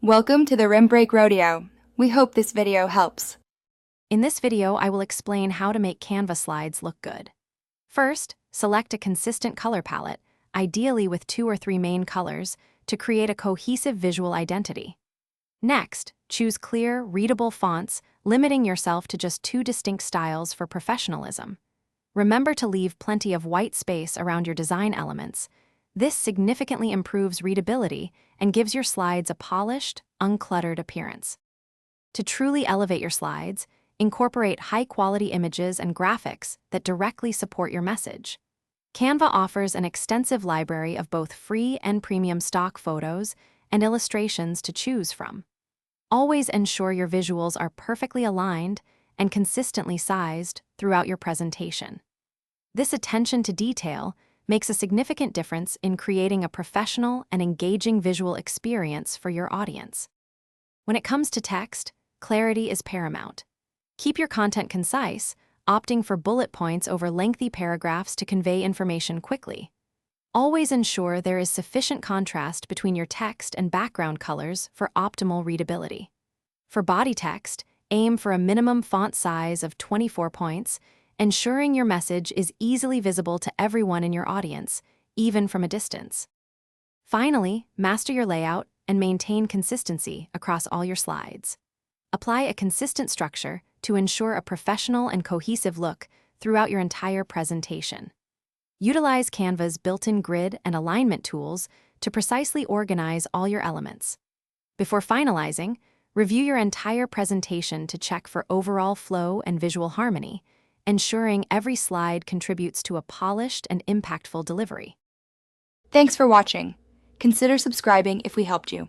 Welcome to the Rim Break Rodeo. We hope this video helps. In this video, I will explain how to make Canva slides look good. First, select a consistent color palette, ideally with 2 or 3 main colors, to create a cohesive visual identity. Next, choose clear, readable fonts, limiting yourself to just 2 distinct styles for professionalism. Remember to leave plenty of white space around your design elements. This significantly improves readability and gives your slides a polished, uncluttered appearance. To truly elevate your slides, incorporate high-quality images and graphics that directly support your message. Canva offers an extensive library of both free and premium stock photos and illustrations to choose from. Always ensure your visuals are perfectly aligned and consistently sized throughout your presentation. This attention to detail makes a significant difference in creating a professional and engaging visual experience for your audience. When it comes to text, clarity is paramount. Keep your content concise, opting for bullet points over lengthy paragraphs to convey information quickly. Always ensure there is sufficient contrast between your text and background colors for optimal readability. For body text, aim for a minimum font size of 24 points, ensuring your message is easily visible to everyone in your audience, even from a distance. Finally, master your layout and maintain consistency across all your slides. Apply a consistent structure to ensure a professional and cohesive look throughout your entire presentation. Utilize Canva's built-in grid and alignment tools to precisely organize all your elements. Before finalizing, review your entire presentation to check for overall flow and visual harmony, ensuring every slide contributes to a polished and impactful delivery. Thanks for watching. Consider subscribing if we helped you.